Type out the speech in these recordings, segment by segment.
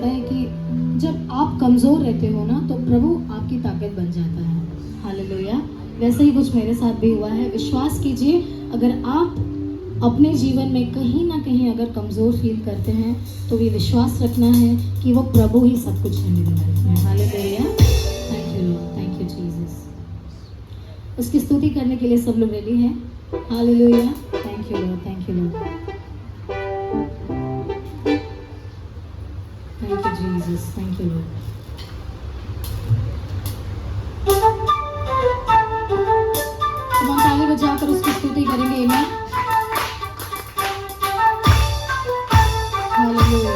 बोलता है कि जब आप कमज़ोर रहते हो ना तो प्रभु आपकी ताकत बन जाता है। हालेलुया। वैसे ही कुछ मेरे साथ भी हुआ है। विश्वास कीजिए, अगर आप अपने जीवन में कहीं ना कहीं अगर कमज़ोर फील करते हैं तो ये विश्वास रखना है कि वो प्रभु ही सब कुछ है मेरी लाइफ में। Hallelujah. Thank you Lord, thank you Jesus. उसकी स्तुति करने के लिए सब लोग रेडी हैं? Hallelujah. Thank you Lord, thank you Lord, thank you Jesus, thank you Lord. हम ताली बजाकर उसकी स्तुति करेंगे। आमीन। हालेलुया।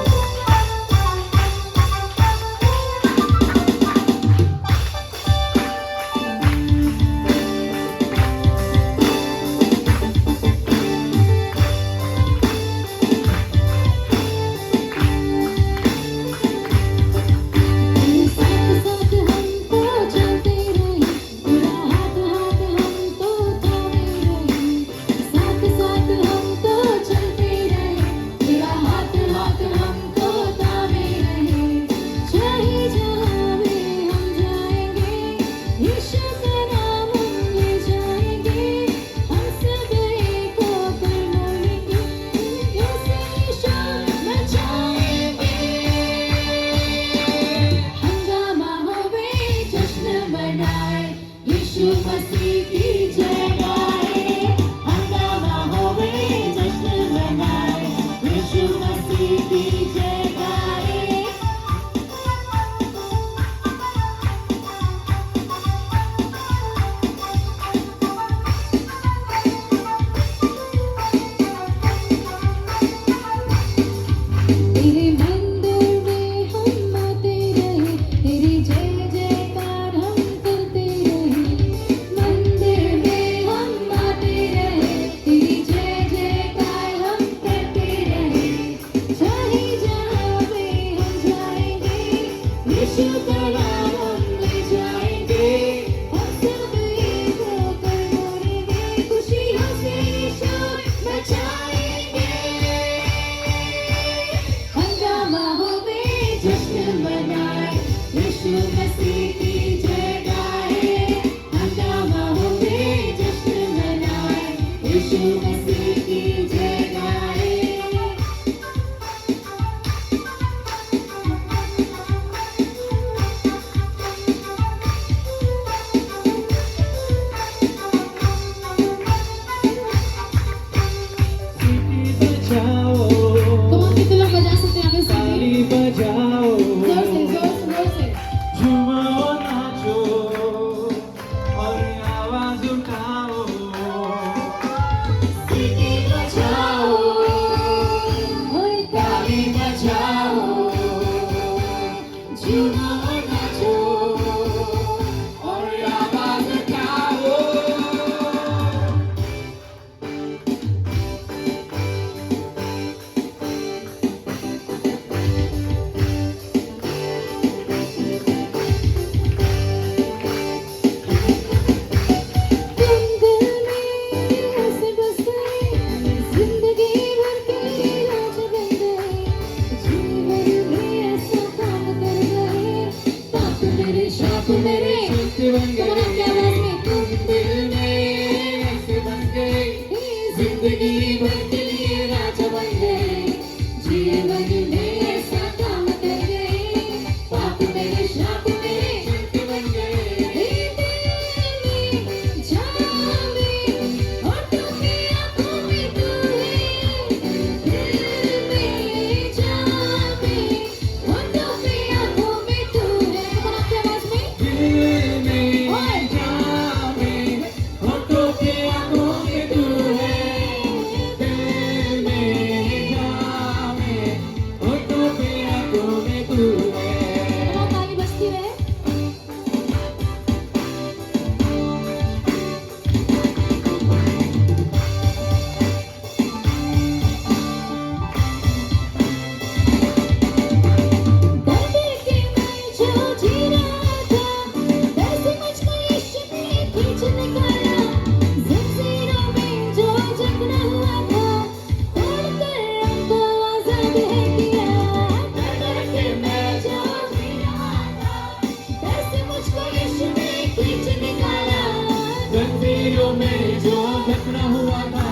बंदियों में जो दफन हुआ था,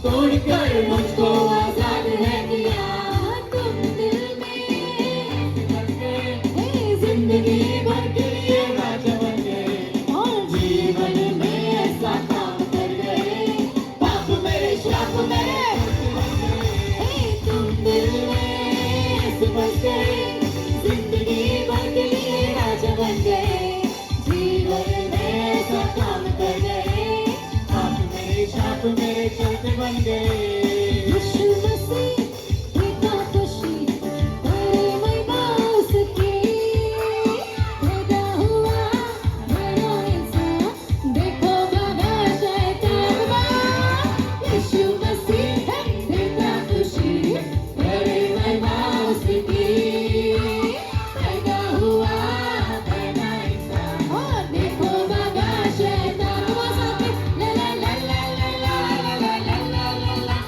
तोड़कर मुझको आजाद है किया। तुम दिल में बन गए, जिंदगी भर के लिए राजा बन गए, और जीवन में ऐसा काम कर गए, पाप मेरे श्राप मेरे तुम दिल में बस गए, जिंदगी भर के लिए राजा बन गए, जीवन में ऐसा काम कर गए, पाप मेरे श्राप मेरे चलते बन गए। यीशु मसीह पिता खुशी तेरे महिमा उसकी, पैदा हुआ बड़ा इंसान, देखो बड़ा शैतान। यीशु मसीह पिता खुशी तेरे महिमा उसकी, पैदा हुआ बड़ा इंसान, और देखो बड़ा शैतान। ला ला ला ला ला ला ला ला ला ला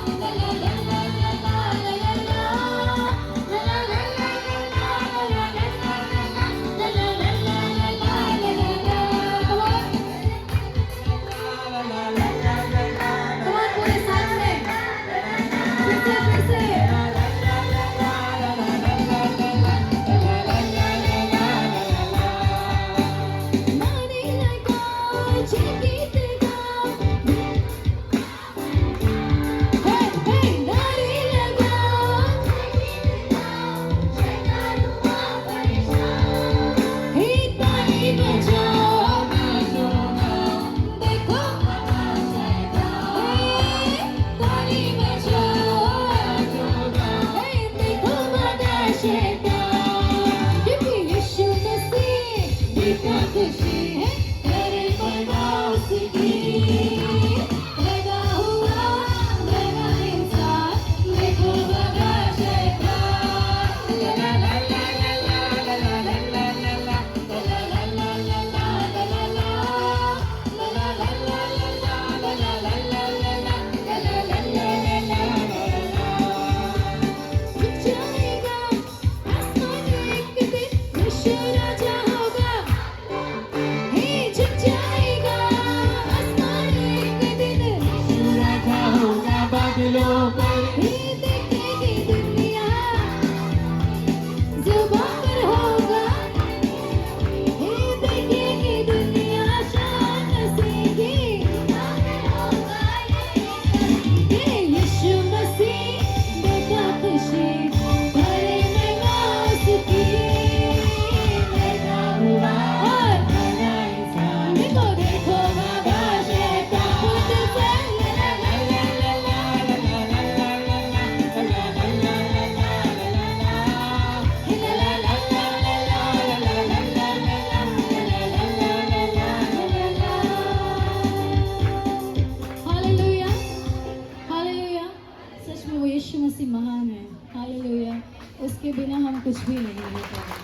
उसके बिना हम कुछ भी नहीं हो पाएंगे।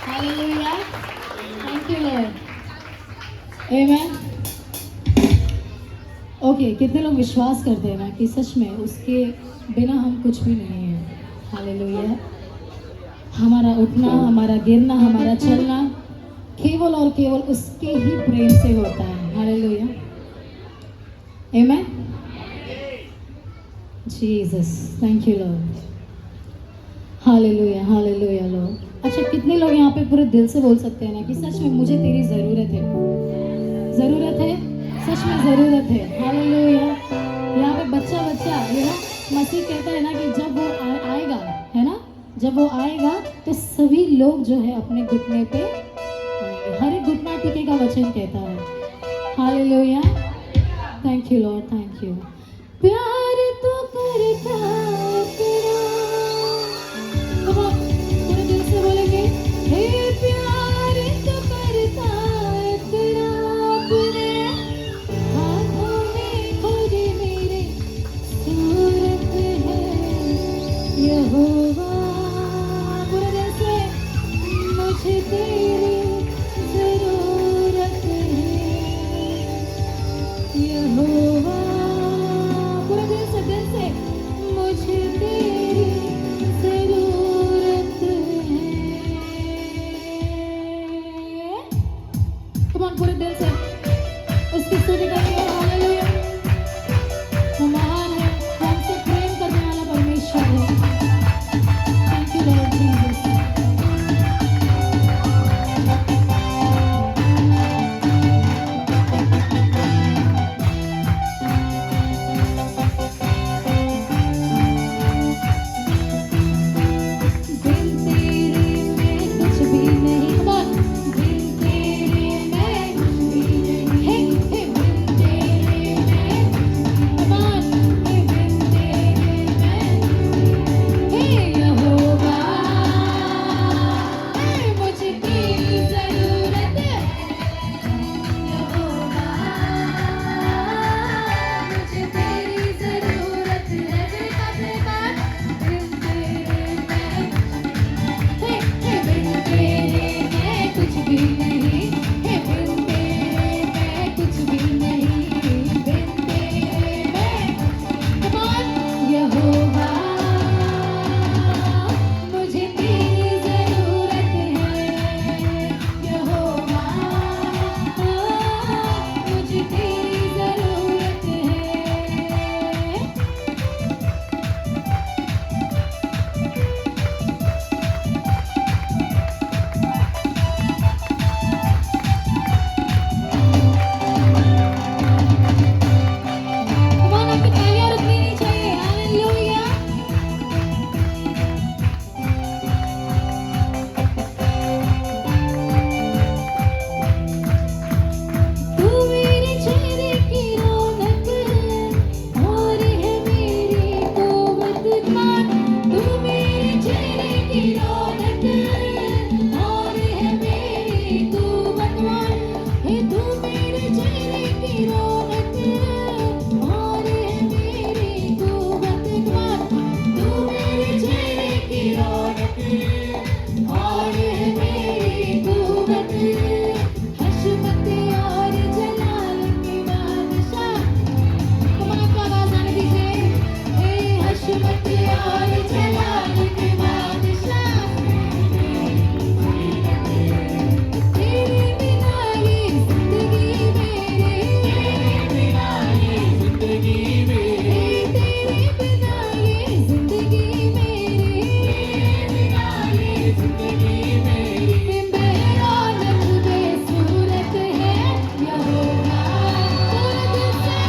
Hallelujah, thank you Lord, amen. Okay, कितने लोग विश्वास करते हैं ना कि सच में उसके बिना हम कुछ भी नहीं हैं। हालेलुया। हमारा उठना, हमारा गिरना, हमारा चलना केवल और केवल उसके ही प्रेम से होता है। Hallelujah, amen. Jesus, thank you Lord. Hallelujah, hallelujah Lord. अच्छा, कितने लोग यहाँ पे पूरे दिल से बोल सकते हैं ना कि सच में मुझे तेरी ज़रूरत है, ज़रूरत है, सच में ज़रूरत है। हालेलुया। यहाँ पे बच्चा ये ना मसीह कहता है ना कि जब वो आएगा, है ना, जब वो आएगा तो सभी लोग जो है अपने घुटने पे आएंगे, हर एक घुटना टिकेगा, वचन कहता है। Hallelujah, thank you Lord, thank you. प्यार तो करता तेरा, पूरे दिल से बोलेंगे, हे प्यार तो करता तेरा, अपने हाथों में खुद मेरे सूरत है यहोवा। पूरे दिल से मुझे तेरी ज़रूरत है यहोवा। पूरे दिल से मुझे रौनक और मेरी कुव्वत हशमत और जलाल की बादशाह कमाल का आवाज आने दीजिए ए हशमत और जलाल की बादशाह तेरे बिना ये जिंदगी मेरे तेरे बिना ये जिंदगी मेरी बेरौनक बेसूरत है यहोवा खुद से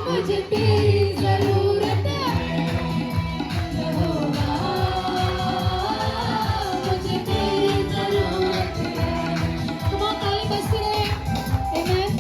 मुझे तेरी जरूरत है यहोवा मुझे तेरी जरूरत है तुम ताली बजती रहे आमेन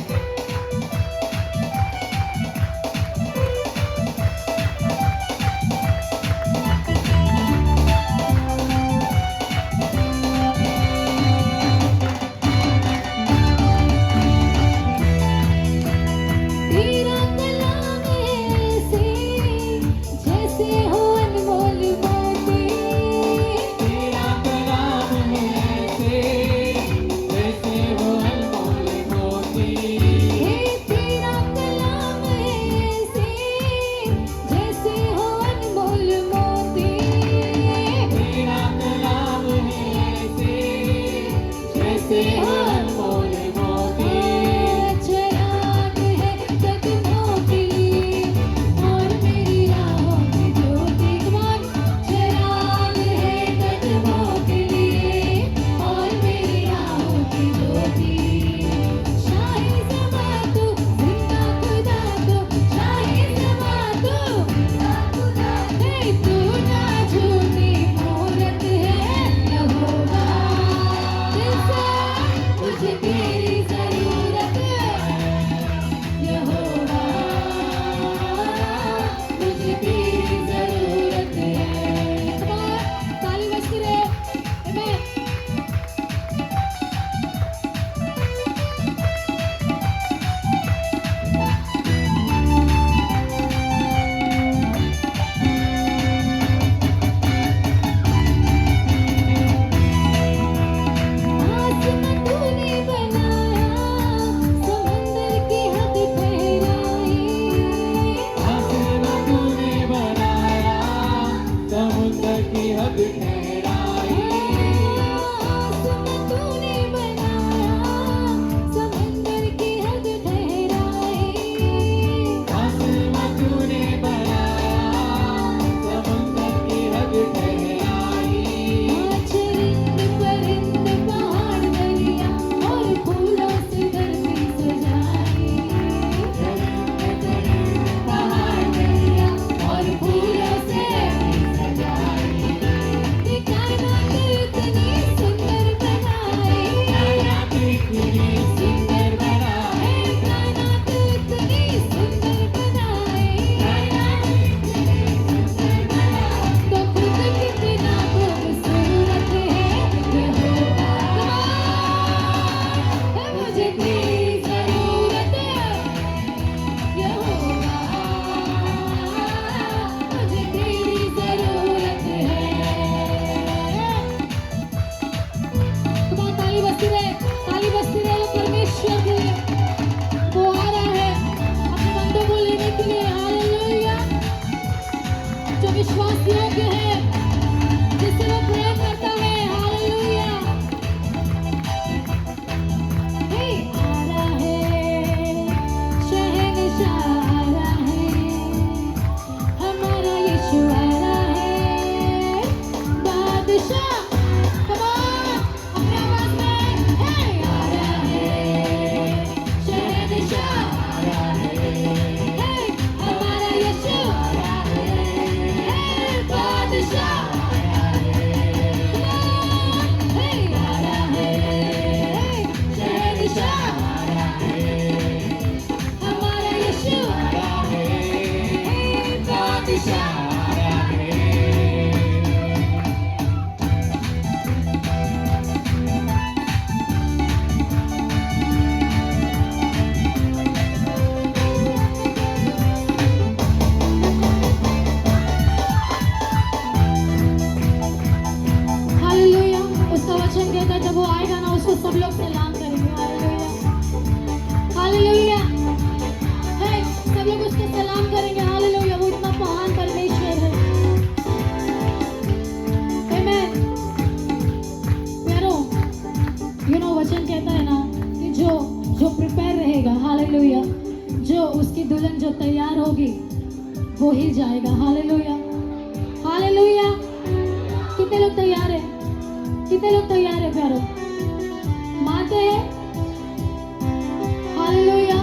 दुल्हन जो तैयार होगी वो ही जाएगा। Hallelujah, hallelujah. कितने लोग तैयार है? कितने लोग तैयार है प्यारो? मानते हैं? हालेलुया।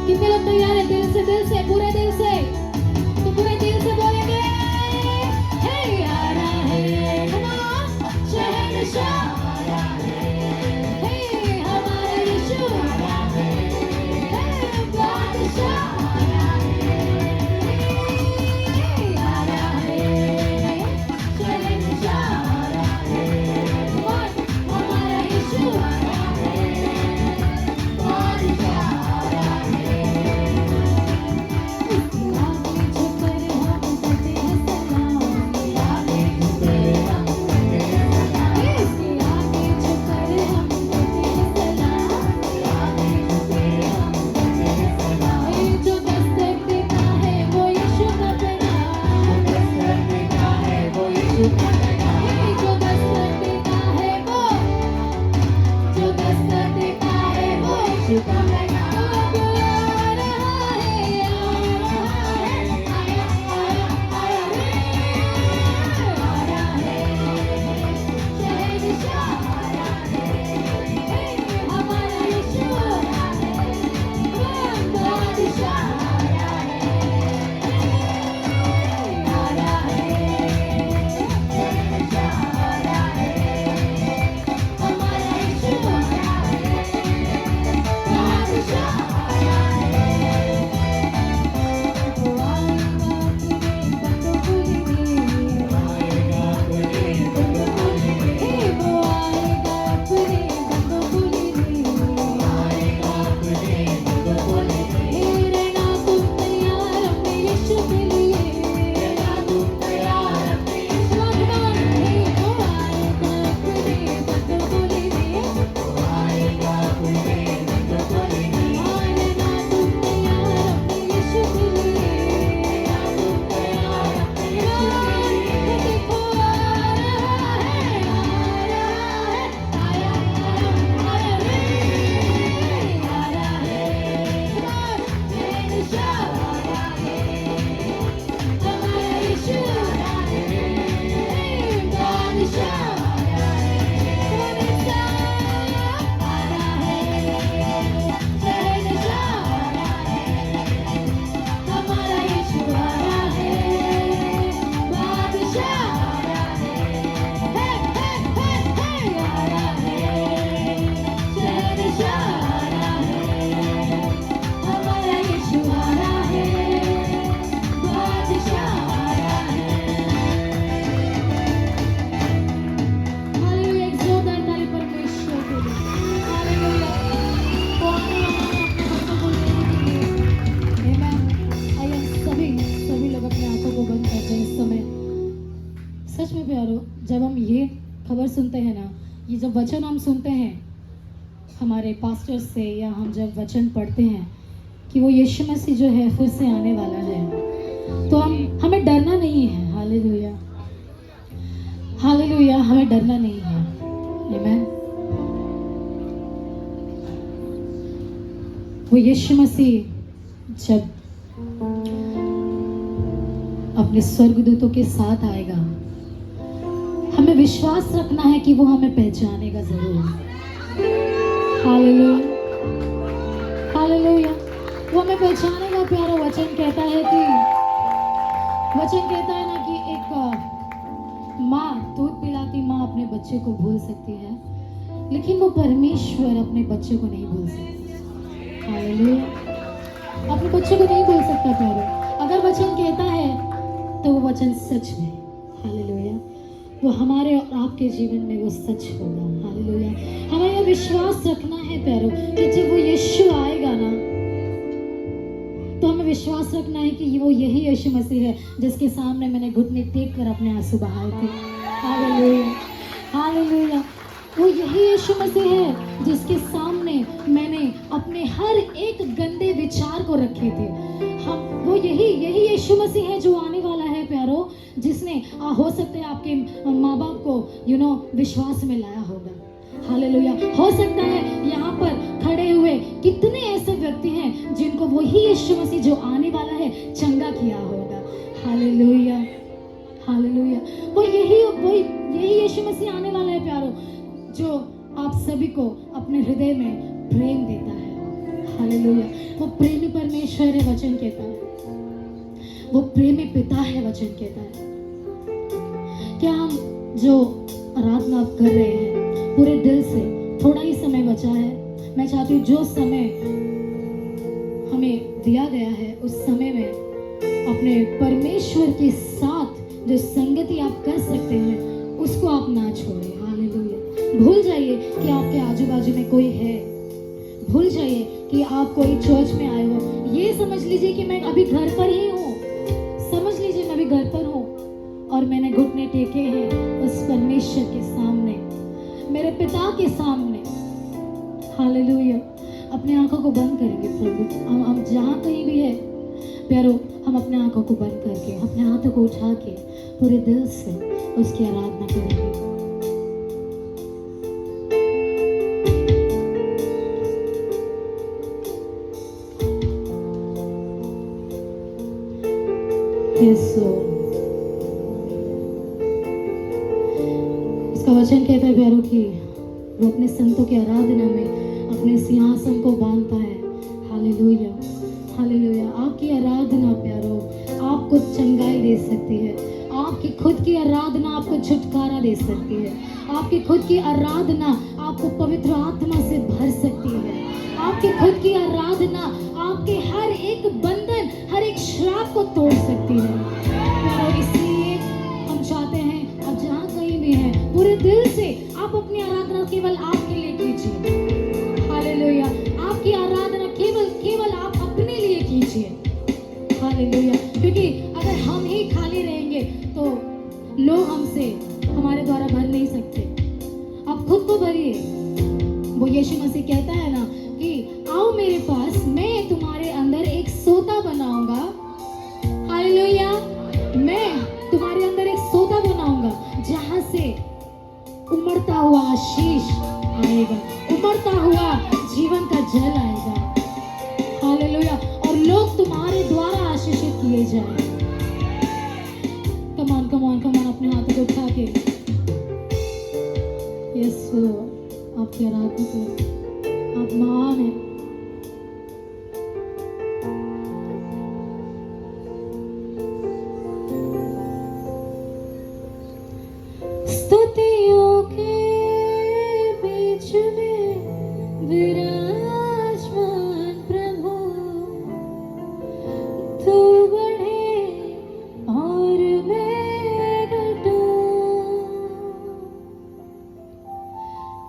कितने लोग तैयार है? दिल से पूरे दिल से, तो पूरे दिल से बोलेंगे हे यारा है, come on, शहंशाह आया है, हे हमारा यीशु आया है, हे बादशाह आया है, हे आया है, शहंशाह आया है, come on, हमारा यीशु आया है, बादशाह आया है। उसकी आगे झुककर हम करते हैं सलाम, उसकी आगे झुककर हम करते हैं सलाम, उसकी आगे झुककर हम करते हैं सलाम, उसकी आगे झुककर हम करते हैं सलाम। जो दस्तक देता है वो यीशु का पैगाम, जो दस्तक देता है वो यीशु का पैगाम, जो दस्तक देता है वो, जो दस्तक देता है वो यीशु का पैगाम। आ रहा है, आया, आया, आया रे, आया है, शहंशाह आया है, हमारा यीशु आया है, बादशाह आया है, आया है, शहंशाह आया है, हमारा यीशु आया है, बादशाह आया है। वो आएगा अपने बंदों को लेने, आएगा अपने बंदों को लेने, वो आएगा अपने बंदों को लेने, आएगा अपने बंदों को लेने। रहना तुम तैयार अपने यीशु के लिए, रहना तुम तैयार अपने यीशु के लिए। वो आएगा अपने बंदों को लेने, वो आएगा अपने बंदों को लेने। रहना तुम तैयार अपने यीशु के लिए, रहना तुम तैयार अपने यीशु के लिए। देखो आ रहा है, आया, आया रे, आया है, शहंशाह आया है, हमारा यीशु आया है, बादशाह आया है, बादशाह आया है, शहंशाह आया है, हमारा यीशु आया है, बादशाह आया है, हे आया है, शहंशाह आया है, हमारा यीशु आया है, बादशाह आया है। हालेलुया, एक जोरदार ताली परमेश्वर के लिए। हालेलुया। वो आने वाला है अपने बच्चों को लेने के लिए। आमेन। आइए सभी लोग अपने आंखों को बंद कर दें इस समय। सच में प्यारो, जब हम ये खबर सुनते हैं ना, ये जब वचन हम सुनते हैं हमारे पास्टर से, या हम जब वचन पढ़ते हैं कि वो यीशु मसीह जो है फिर से आने वाला है, तो हमें डरना नहीं है। हालेलुया, हालेलुया, हमें डरना नहीं है। आमेन। वो यीशु मसीह जब अपने स्वर्गदूतों के साथ आएगा, हमें विश्वास रखना है कि वो हमें पहचानेगा जरूर। हालेलुया, हालेलुया, वो हमें पहचानेगा। प्यारा वचन कहता है ना कि एक माँ, दूध पिलाती माँ अपने बच्चे को भूल सकती है, लेकिन वो परमेश्वर अपने बच्चे को नहीं भूल सकता। हालेलुया, अपने बच्चे को नहीं भूल सकता प्यारो। अगर वचन कहता है तो वो वचन सच में, हालेलुया, वो हमारे और आपके जीवन में वो सच होगा। हालेलुया, हमें यह विश्वास रखना है प्यारो कि जब वो यीशु आएगा ना, तो हमें विश्वास रखना है कि वो यही यीशु मसीह है जिसके सामने मैंने घुटने टेक कर अपने आंसू बहाए थे। हालेलुया, हालेलुया, वो यही यीशु मसीह है जिसके सामने मैंने अपने हर एक गंदे विचार को रखे थे। वो यही यीशु मसीह है जो आने वाला है प्यारो, जिसने हो सकता है आपके माँ बाप को विश्वास में लाया होगा। हालेलुया। हो सकता है यहाँ पर खड़े हुए कितने ऐसे व्यक्ति हैं जिनको वही यीशु मसीह जो आने वाला है चंगा किया होगा। Hallelujah, hallelujah. वो यही यीशु मसीह आने वाला है प्यारो, जो आप सभी को अपने हृदय में प्रेम देता है। हालेलुया। वो प्रेमी परमेश्वर है, वचन कहता है। वो प्रेमी पिता है, वचन कहता है। क्या हम जो आराधना आप कर रहे हैं पूरे दिल से, थोड़ा ही समय बचा है, मैं चाहती हूँ जो समय हमें दिया गया है उस समय में अपने परमेश्वर के साथ जो संगति आप कर सकते हैं उसको आप ना छोड़ें। हालेलुया। भूल जाइए कि आपके आजू बाजू में कोई है, भूल जाइए कि आप कोई चर्च में आए हो। ये समझ लीजिए कि मैं अभी घर पर ही हूँ, समझ लीजिए मैं अभी घर पर हूँ और मैंने घुटने टेके हैं उस परमेश्वर के सामने, मेरे पिता के सामने। हालेलुया। अपने आंखों को बंद करेंगे प्रभु, हम जहाँ कहीं भी है प्यारो, हम अपने आंखों को बंद करके अपने हाथों को उठा के पूरे दिल से उसकी आराधना करेंगे। यीशु, इसका वचन कहता है प्यारो कि वो अपने संतों की आराधना में अपने सिंहासन को बांधता है। Hallelujah, hallelujah. आपकी आराधना प्यारो आपको चंगाई दे सकती है, आपकी खुद की आराधना आपको छुटकारा दे सकती है, आपकी खुद की आराधना आपको पवित्र आत्मा से भर सकती है, आपकी खुद की आराधना आपके हर एक बंधन, हर एक श्राप को तोड़ सकती है। प्यारो इसलिए हम चाहते हैं आप जहाँ कहीं भी हैं पूरे दिल से आप अपनी आराधना केवल आपके लिए कीजिए। हालेलुया। आपकी आराधना केवल आप अपने लिए कीजिए। हालेलुया। क्योंकि अगर हम ही खाली रहेंगे तो लोग हमसे हमारे द्वारा भर नहीं सकते। आप खुद को भरिए। वो यीशु मसीह कहता है ना कि आओ मेरे पास, मैं तुम्हारे अंदर एक सोता बनाऊंगा। हालेलुया। मैं तुम्हारे अंदर एक सोता बनाऊंगा जहां से उमड़ता हुआ आशीष आएगा, उमड़ता हुआ जीवन का जल आएगा। हालेलुया। और लोग तुम्हारे द्वारा आशीषित किए जाएंगे। कमान कमान कमान अपने हाथों को उठा के यीशु आपकी आराधना करो। आप महान हैं। स्तुतियों के बीच में विराजमान प्रभु, तू बढ़े और मैं घटूं।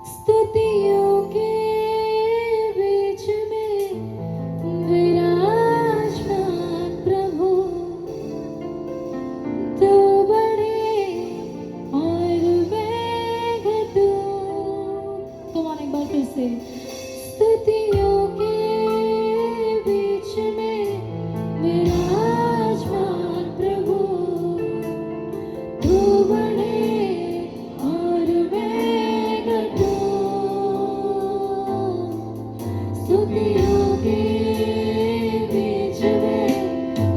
स्तुतियों के बीच में विराजमान प्रभु, तू बढ़े और मैं घटूं। कमान एक बार फिर से। स्तुतियों के बीच में विराजमान प्रभु, तू बढ़े और मैं घटूं। स्तुतियों के बीच में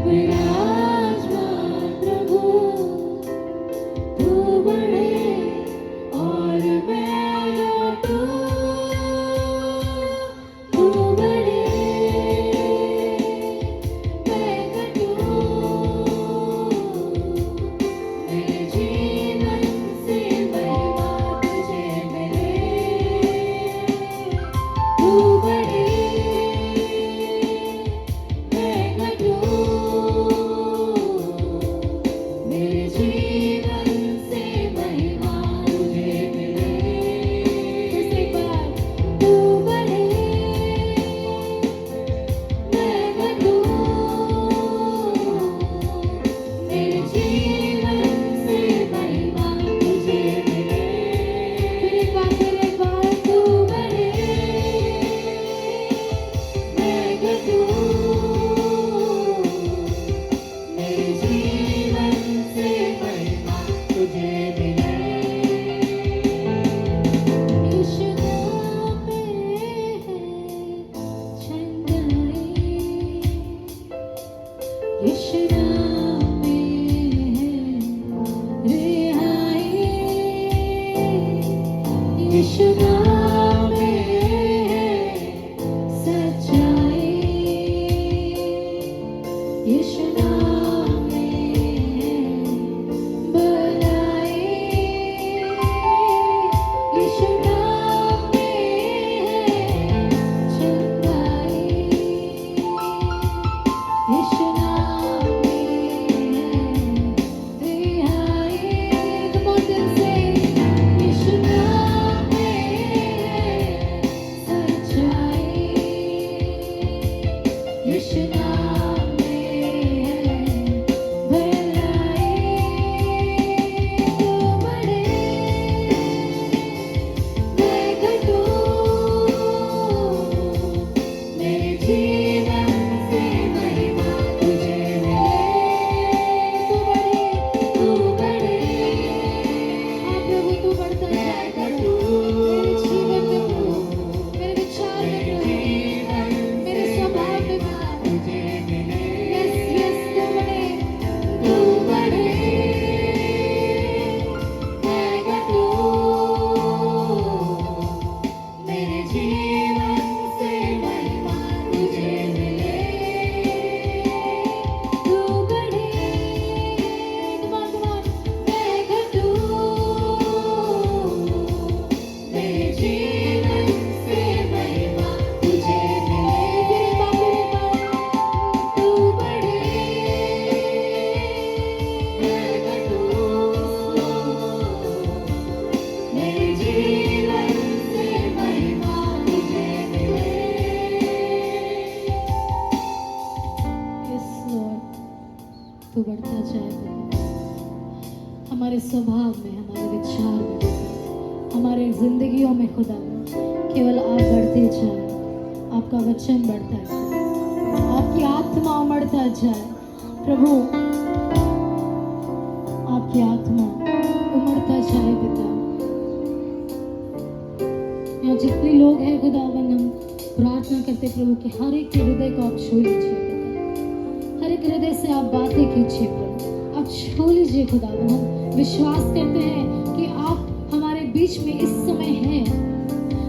विराजमान प्रभु, तू बढ़े और मैं घटूं। तू बढ़े, मैं घटूं। मेरे जीवन से महिमा तुझे मिले। तू बढ़े, मैं घटूं। मेरे जीवन से महिमा तुझे मिले। फिर से एक यीशु नाम में है सच्चाई, यीशु नाम में है भलाई, यीशु नाम में है चंगाई, यीशु नाम में है रिहाई। Come on, then say, यीशु नाम में है सच्चाई, यीशु नाम में है भलाई। तू बढ़े मैं घटूं, मेरे जीवन से महिमा तुझे मिले। तू बढ़े हाँ प्रभु, तू बढ़ता जाए प्रभु, मेरे जीवन में प्रभु, मेरे विचार में प्रभु, मेरे स्वभाव में प्रभु। यस यस, तू बढ़े मैं घटूं, मेरे जीवन से महिमा तुझे मिले। तू बढ़े come on, मैं घटूं, मेरे जीवन से महिमा तुझे मिले। तेरे बाप तू बढ़े मैं घटूं, मेरे जीवन से महिमा तुझे मिले। यस लॉर्ड, तू बढ़ता जाए प्रभु, हमारे स्वभाव में, हमारे विचार में, हमारे जिंदगियों में खुदा केवल आप बढ़ते जाए, आपका वचन बढ़ता जाए, आपकी आत्मा उमड़ता जाए प्रभु, आपकी आत्मा उमड़ता जाए पिता। यहाँ जितने लोग हैं खुदावन, हम प्रार्थना करते प्रभु कि हर एक के हृदय को आप छू लीजिए पिता, हर एक हृदय से आप बातें कीजिए प्रभु, आप छू लीजिए खुदावन। हम विश्वास करते हैं कि आप हमारे बीच में इस समय हैं,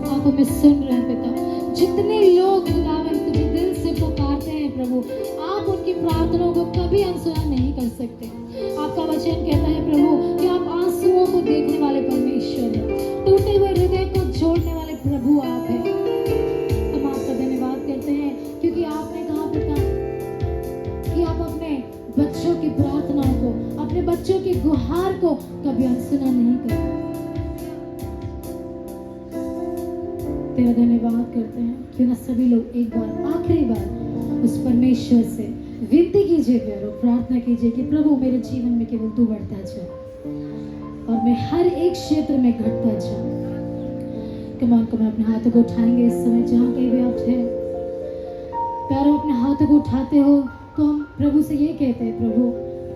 आप हमें सुन रहे हैं पिता। जितने लोग खुदावन तुझे दिल से पुकारते हैं प्रभु, आप उनकी प्रार्थनाओं को कभी अनसुना नहीं कर सकते। आपका वचन कहता है प्रभु कि आप आंसुओं को देखने वाले परमेश्वर हैं, टूटे हुए हृदय को जोड़ने वाले प्रभु आप हैं। हम आपका धन्यवाद करते हैं क्योंकि आपने कहा पिता कि आप अपने बच्चों की प्रार्थनाओं को, अपने बच्चों की गुहार को कभी अनसुना नहीं करते। तेरा धन्यवाद करते हैं। क्यों ना सभी लोग एक बार, आखिरी बार उस परमेश्वर से विनती कीजिए प्यारो, प्रार्थना कीजिए कि प्रभु मेरे जीवन में केवल तू बढ़ता जा और मैं हर एक क्षेत्र में घटता जाऊं। कमान को मैं अपने हाथों को उठाएंगे इस समय, जहाँ कहीं भी आप हैं प्यारो, अपने हाथों को उठाते हो तो हम प्रभु से ये कहते हैं प्रभु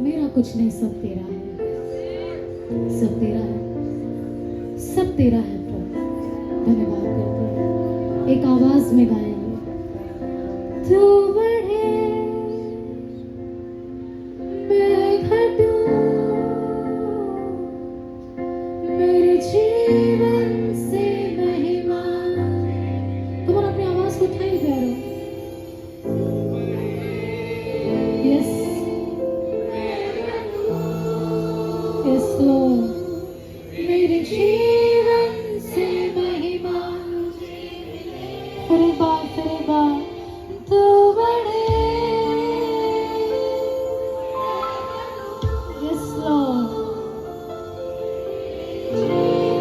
मेरा कुछ नहीं, सब तेरा है, सब तेरा है, सब तेरा है प्रभु। धन्यवाद करते हैं। एक आवाज में गाएंगे, तू बढ़े मैं घटूं, मेरे जीवन से महिमा। तुम अपनी आवाज को उठाइए प्यारो। यस यस लॉर्ड, मेरे जीवन से महिमा। फिर एक बार तू बढ़े। यस लॉर्ड,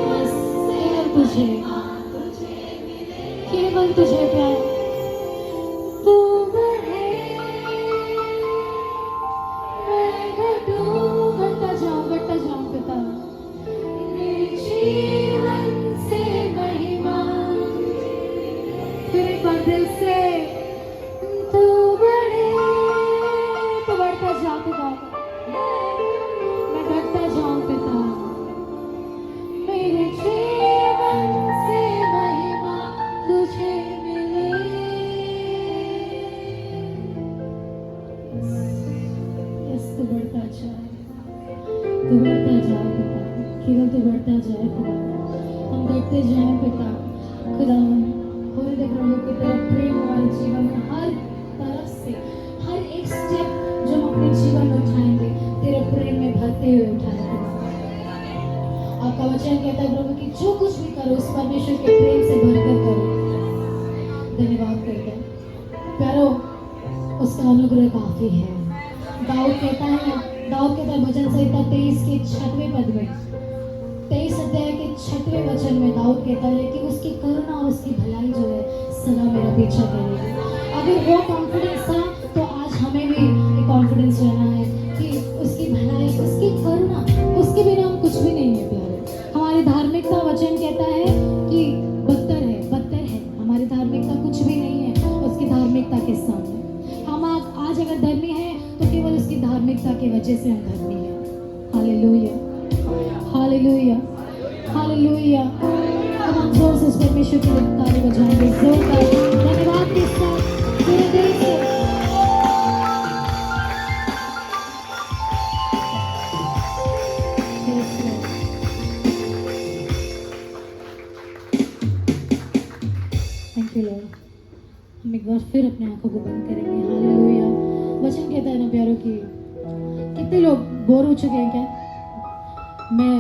बस केवल तुझे प्यार। तू बढ़े मैं घटूं, घटता जाऊं पिता, मेरे जीवन से महिमा। फिर एक बार दिल से तू बढ़े, तो बढ़ता जा पिता, मैं घटता जाऊं पिता, मेरे जीवन से महिमा तुझे मिले। बढ़ते जाएं पिता खुदावन। होने दे प्रभु कि तेरा प्रेम हमारे जीवन में हर तरफ से, हर एक स्टेप जो हम अपने जीवन में उठाएंगे तेरे प्रेम में भरते हुए उठाएंगे। आपका वचन कहता है प्रभु कि जो कुछ भी करो उस परमेश्वर के प्रेम से भरकर करो। धन्यवाद करते हैं प्यारो, उसका अनुग्रह काफी है। दाऊद कहता है भजन संहिता 23 के 6वें पद में, 23 अध्याय के 6वें वचन में दाऊद कहता है कि उसकी करुणा और उसकी भलाई जो है सदा मेरा पीछा करेगी। अगर वो कॉन्फिडेंस था तो आज हमें भी ये कॉन्फिडेंस रहना है कि उसकी भलाई, उसकी करुणा, उसके बिना हम कुछ भी नहीं है प्यारे। हमारी धार्मिकता वचन कहता है कि बदतर है, बदतर है। हमारी धार्मिकता कुछ भी नहीं है उसकी धार्मिकता के सामने। हम आज अगर धर्मी हैं तो केवल उसकी धार्मिकता की वजह से हम धर्मी हैं। Hallelujah, hallelujah, hallelujah. अब हम जोर से इस परमेश्वर की ताली बजाएंगे, जोरदार धन्यवाद के साथ पूरे दिल से। Thank you Lord. हम एक बार फिर अपने आंखों को बंद करेंगे। हालेलुया। वचन कहता है ना प्यारों की, कितने लोग बोर हो चुके हैं क्या? मैं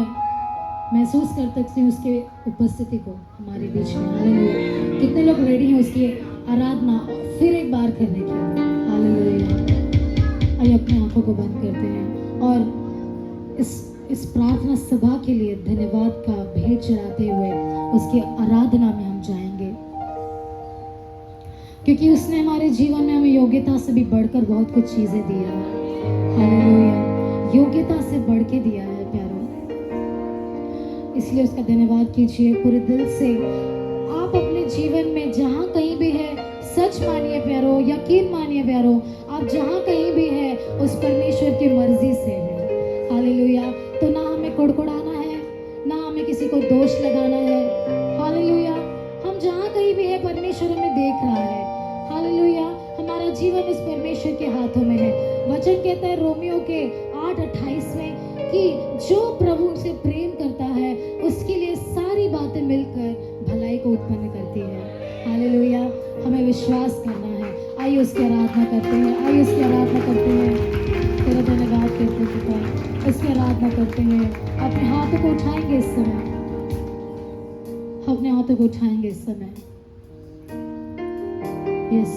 महसूस कर सकती हूँ उसके उपस्थिति को हमारे बीच में। हालेलुया। कितने लोग रेडी हैं उसकी आराधना फिर एक बार करने के लिए? हालेलुया। आइए अपने आंखों को बंद करते हैं और इस प्रार्थना सभा के लिए धन्यवाद का भेंट चढ़ाते हुए उसकी आराधना में हम जाएंगे, क्योंकि उसने हमारे जीवन में हमें योग्यता से भी बढ़कर बहुत कुछ चीजें दिया है। हालेलुया। योग्यता से बढ़ के दिया है प्यारों, इसलिए उसका धन्यवाद कीजिए पूरे दिल से। आप अपने जीवन में जहाँ कहीं भी है, सच मानिए प्यारो, यकीन मानिए प्यारो, आप जहाँ कहीं भी है उस परमेश्वर की मर्जी से है। हालेलुया। तो ना हमें कुड़कुड़ाना है, ना हमें किसी को दोष लगाना है। हालेलुया। हम जहाँ कहीं भी है परमेश्वर हमें देख रहा है। हालेलुया। हमारा जीवन उस परमेश्वर के हाथों में है। वचन कहता है रोमियो के 8:28 में कि जो प्रभु से प्रेम करता है उसके लिए सारी बातें मिलकर भलाई को उत्पन्न करती है। हालेलुया। हमें विश्वास करना है। आइए उसकी आराधना करते हैं, आइए उसकी आराधना करते हैं। तेरा धन्यवाद करते पिता, उसकी आराधना करते हैं। अपने हाथों को उठाएंगे इस समय, अपने हाथों को उठाएंगे इस समय। यस,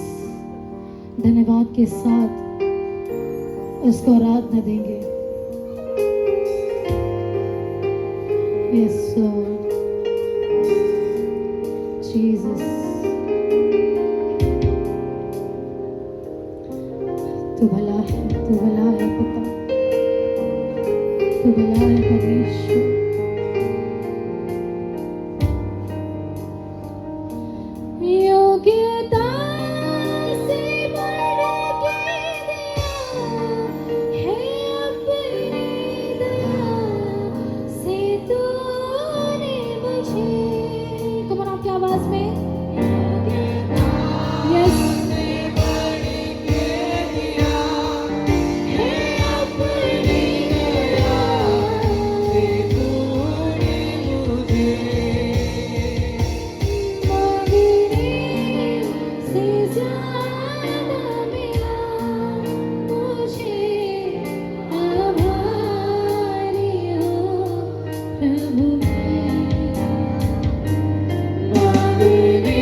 धन्यवाद के साथ उसको आराधना देंगे। Yes Lord Jesus. तू भला है, तू भला है पिता, तू भला है परमेश्वर। योग्यता से बढ़ के दिया है अपनी दया से तूने मुझे। कम ऑन, आपकी आवाज में यस। मांगने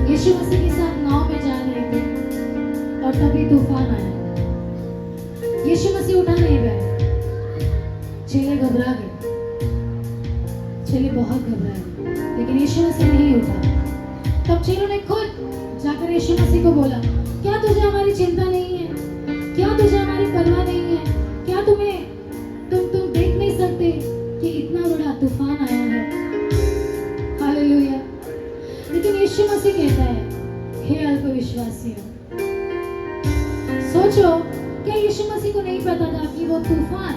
यीशु मसीह के साथ नाव में जा रहे थे और तभी तूफान आया। यीशु मसीह उठा नहीं गए, चेले घबरा गए, चेले बहुत घबराए, लेकिन यीशु मसीह नहीं उठा। तब चेलों ने खुद जाकर यीशु मसीह को बोला, क्या तुझे हमारी चिंता नहीं है? क्या तुझे हमारी परवाह नहीं है? क्या तुम देख नहीं सकते कि इतना बड़ा तूफान आया है? हालेलुया। लेकिन यीशु मसीह कहता है, हे अल्पविश्वासियों, सोचो, क्या यीशु मसीह को नहीं पता था कि वो तूफान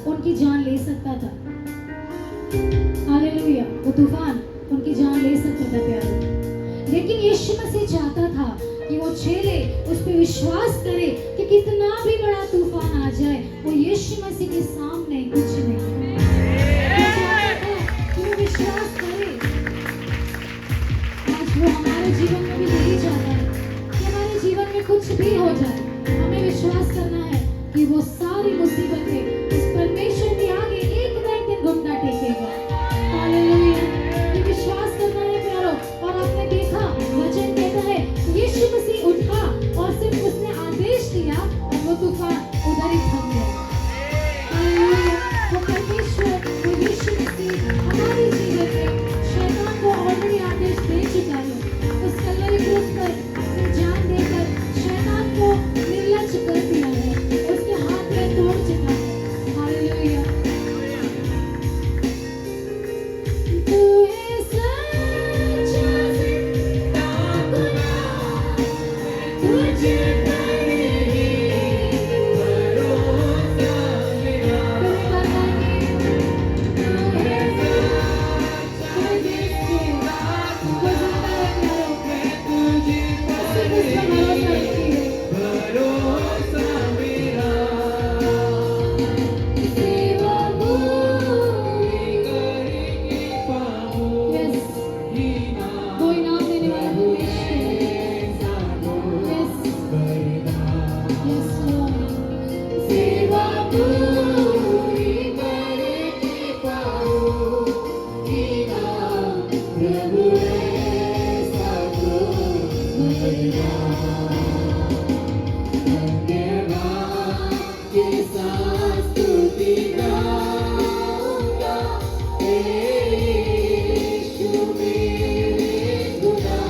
उनकी जान ले सकता था? हालेलुया। वो तूफान उनकी जान ले सकता था प्यारे, लेकिन यीशु मसीह चाहता था कि वो चेले उस पर विश्वास करे कि कितना भी बड़ा तूफान आ जाए, वो यीशु मसीह के सामने कुछ नहीं है। वो चाहता था कि वो विश्वास करे। आज वो हमारे जीवन में भी यही चाहता है कि हमारे जीवन में कुछ भी हो जाए, हमें विश्वास करना है कि वो सारी मुसीबतें उस परमेश्वर के आगे एक ना एक दिन घुटना टेकेगा। हालेलुया। ये विश्वास करना है प्यारो। और आपने देखा, वचन कहता है यीशु मसीह उठा और सिर्फ उसने आदेश दिया और वो तूफान उधर ही थम गया। हालेलुया। वो परमेश्वर, वो यीशु मसीह हमारे जीवन में शैतान को ऑलरेडी आदेश दे चुका है। उस कलवरी क्रूस पर अपनी जान देकर शैतान को निर्लज कर दिया है, उसके हाथ में तोड़ चुका है। हालेलुया। तू है सच्चा जिंदा खुदा, तुझे पर ही भरोसा मेरा। तू है सच्चा जिंदा खुदा, तुझे पर ही भरोसा मेरा। सेवा भूमि करेगी पाऊं, वो इनाम देने वाला सेवा भूमि करेगी पाऊं, इनाम प्रभु ऐसा तो भरना। धन्यवाद के साथ स्तुति गाऊंगा, यीशु मेरे खुदा।